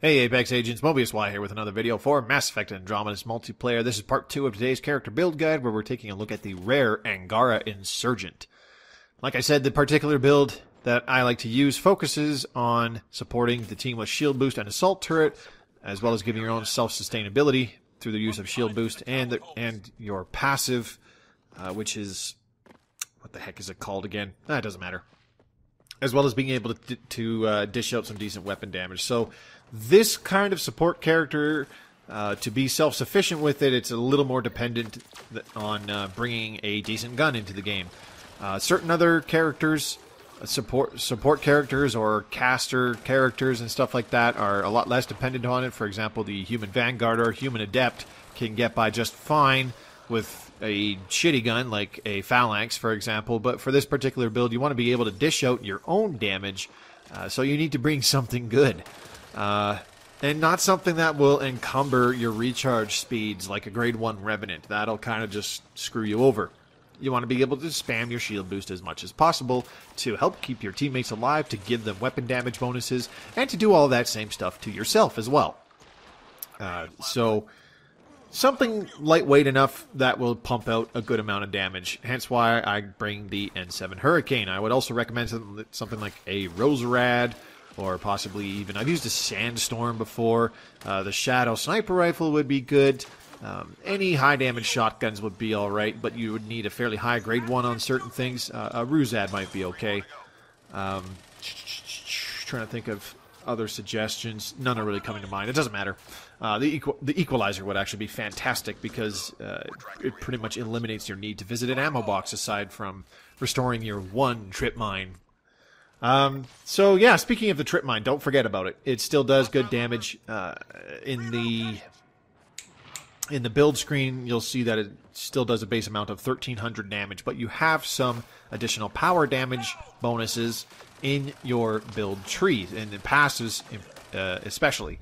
Hey Apex Agents, Mobius Y here with another video for Mass Effect Andromeda's multiplayer. This is part 2 of today's character build guide where we're taking a look at the rare Angara Insurgent. Like I said, the particular build that I like to use focuses on supporting the team with shield boost and assault turret, as well as giving your own self-sustainability through the use of shield boost and your passive, which is... what the heck is it called again? It doesn't matter. As well as being able to dish out some decent weapon damage. So this kind of support character, to be self-sufficient with it, it's a little more dependent on bringing a decent gun into the game. Certain other characters, support characters or caster characters and stuff like that are a lot less dependent on it. For example, the human vanguard or human adept can get by just fine with a shitty gun like a phalanx, for example, but for this particular build you want to be able to dish out your own damage, so you need to bring something good. And not something that will encumber your recharge speeds like a grade 1 Revenant. That'll kind of just screw you over. You want to be able to spam your shield boost as much as possible to help keep your teammates alive, to give them weapon damage bonuses, and to do all that same stuff to yourself as well. So something lightweight enough that will pump out a good amount of damage. Hence why I bring the N7 Hurricane. I would also recommend something like a Roserad, or possibly even, I've used a Sandstorm before. The Shadow Sniper Rifle would be good. Any high damage shotguns would be alright, but you would need a fairly high grade 1 on certain things. A Ruzad might be okay. Trying to think of other suggestions. None are really coming to mind. It doesn't matter. The Equalizer would actually be fantastic because it pretty much eliminates your need to visit an ammo box aside from restoring your 1 trip mine. So yeah, speaking of the trip mine, don't forget about it. It still does good damage. In the build screen, you'll see that it still does a base amount of 1300 damage, but you have some additional power damage bonuses in your build tree, and it passes especially.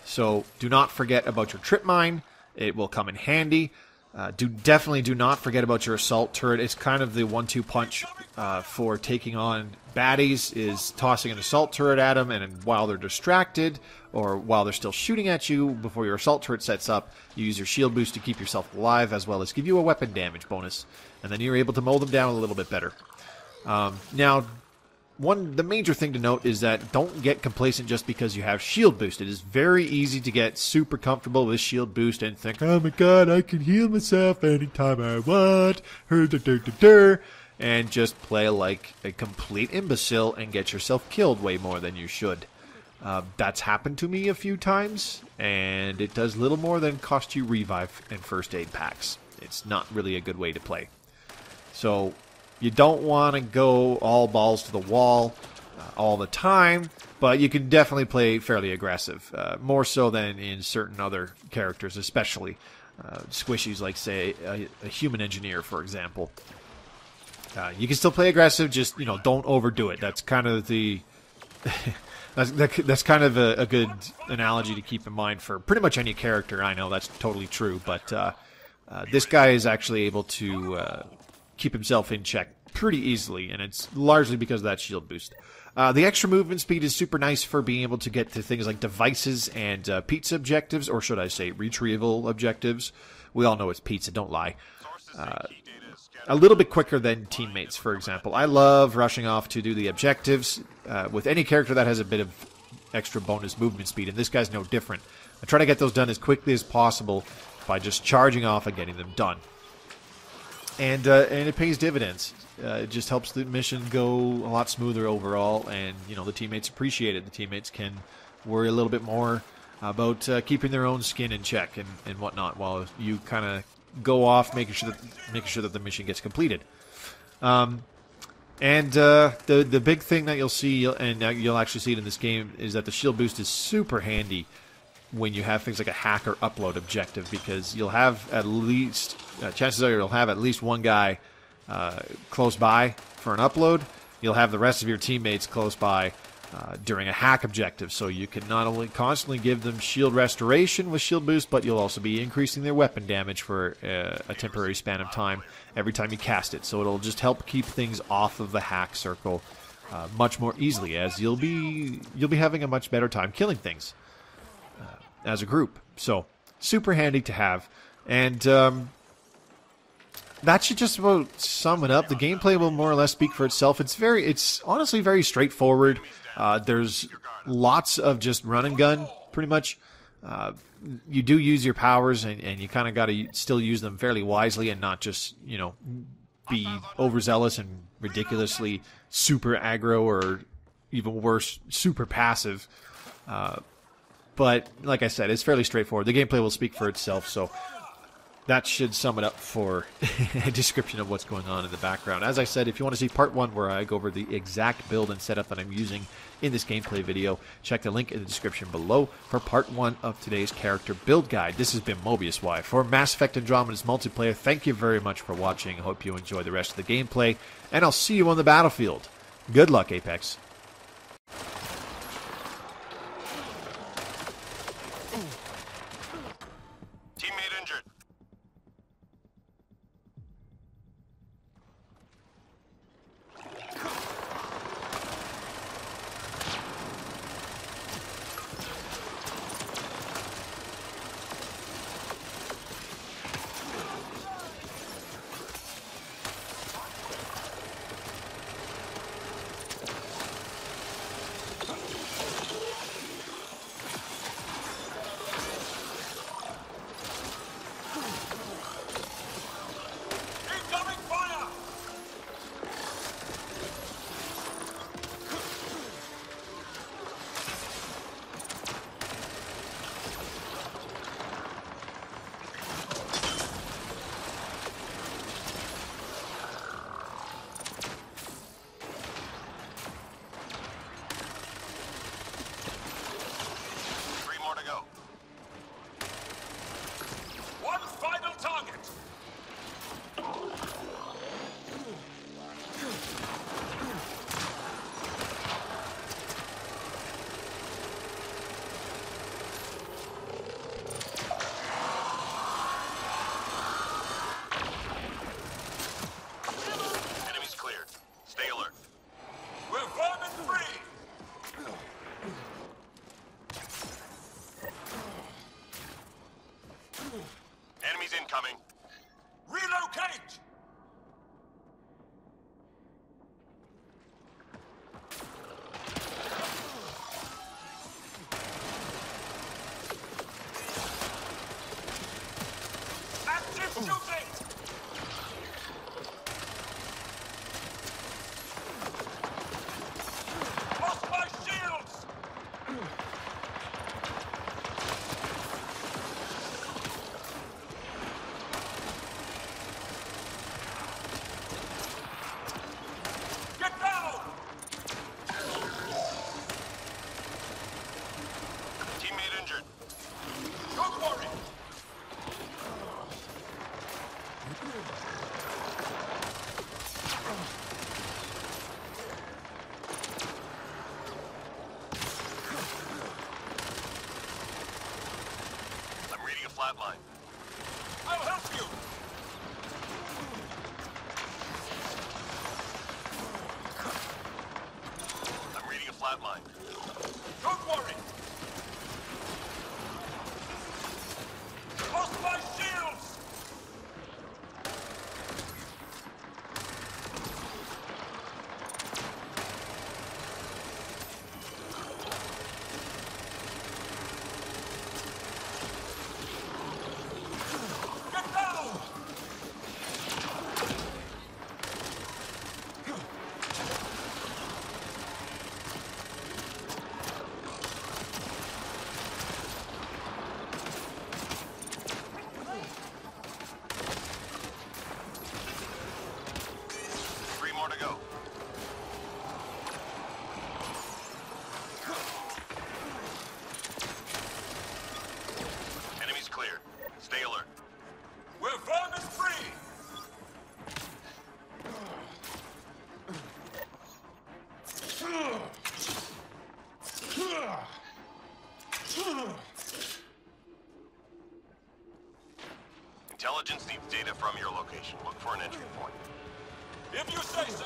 So do not forget about your trip mine. It will come in handy. Definitely do not forget about your assault turret. It's kind of the 1-2 punch for taking on baddies, is tossing an assault turret at them, and while they're distracted, or while they're still shooting at you before your assault turret sets up, you use your shield boost to keep yourself alive, as well as give you a weapon damage bonus, and then you're able to mow them down a little bit better. Now, the major thing to note is that don't get complacent just because you have shield boost. It is very easy to get super comfortable with shield boost and think, oh my god, I can heal myself anytime I want, and just play like a complete imbecile and get yourself killed way more than you should. That's happened to me a few times, and it does little more than cost you revive and first aid packs. It's not really a good way to play. So you don't want to go all balls to the wall all the time, but you can definitely play fairly aggressive, more so than in certain other characters, especially squishies like, say, a human engineer, for example. You can still play aggressive, just, don't overdo it. That's kind of the... that's kind of a good analogy to keep in mind for pretty much any character. I know that's totally true, but this guy is actually able to keep himself in check pretty easily, and it's largely because of that shield boost. The extra movement speed is super nice for being able to get to things like devices and pizza objectives, or should I say retrieval objectives. We all know it's pizza, don't lie. A little bit quicker than teammates, for example. I love rushing off to do the objectives with any character that has a bit of extra bonus movement speed, and this guy's no different. I try to get those done as quickly as possible by just charging off and getting them done. And it pays dividends. It just helps the mission go a lot smoother overall, and the teammates appreciate it. The teammates can worry a little bit more about keeping their own skin in check and whatnot, while you kind of go off making sure that the mission gets completed. The big thing that you'll see, and you'll actually see it in this game, is that the shield boost is super handy when you have things like a hack or upload objective, because you'll have at least chances are you'll have at least one guy close by for an upload. You'll have the rest of your teammates close by during a hack objective, so you can not only constantly give them shield restoration with shield boost, but you'll also be increasing their weapon damage for a temporary span of time every time you cast it. So it'll just help keep things off of the hack circle much more easily, as you'll be having a much better time killing things. as a group. So super handy to have. And that should just about sum it up. The gameplay will more or less speak for itself. It's honestly very straightforward. There's lots of just run and gun, pretty much. You do use your powers, and you kind of got to still use them fairly wisely and not just, you know, be overzealous and ridiculously super aggro or even worse, super passive. But like I said, it's fairly straightforward. The gameplay will speak for itself, so that should sum it up for a description of what's going on in the background. As I said, if you want to see part 1 where I go over the exact build and setup that I'm using in this gameplay video, check the link in the description below for part 1 of today's character build guide. This has been Mobius Y for Mass Effect Andromeda's multiplayer. Thank you very much for watching. I hope you enjoy the rest of the gameplay, and I'll see you on the battlefield. Good luck, Apex. Teammate injured. Enemies incoming. Relocate! Active shooting! Lost my shields! Flatline. I'll help you! I'm reading a flatline. Don't worry! Lost my shields! Stay alert. We're vermin free! Intelligence needs data from your location. Look for an entry point. If you say so!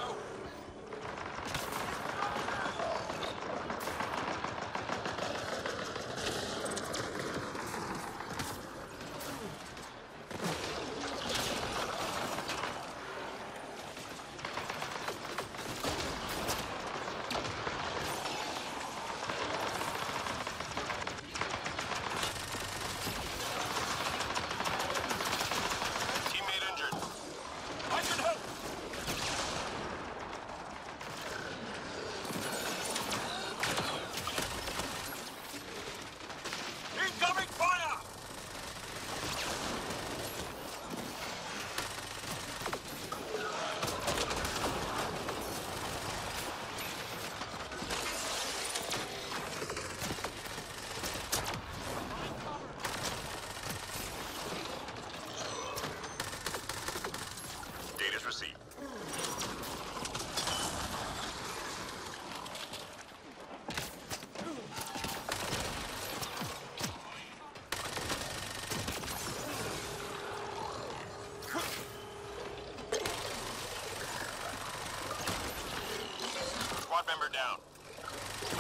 down.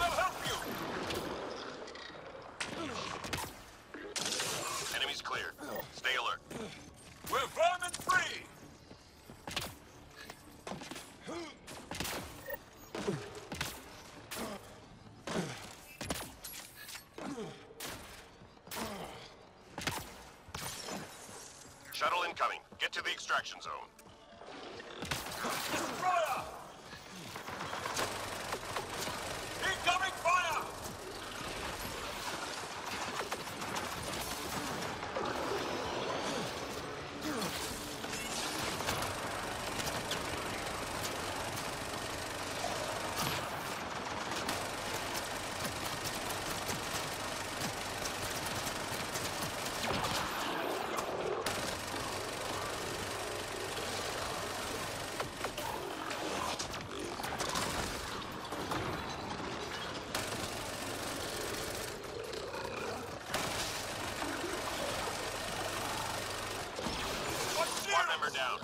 I'll help you! Enemies clear. Stay alert. We're vermin free! Shuttle incoming. Get to the extraction zone. Destroyer! Incoming fire! Squad member down.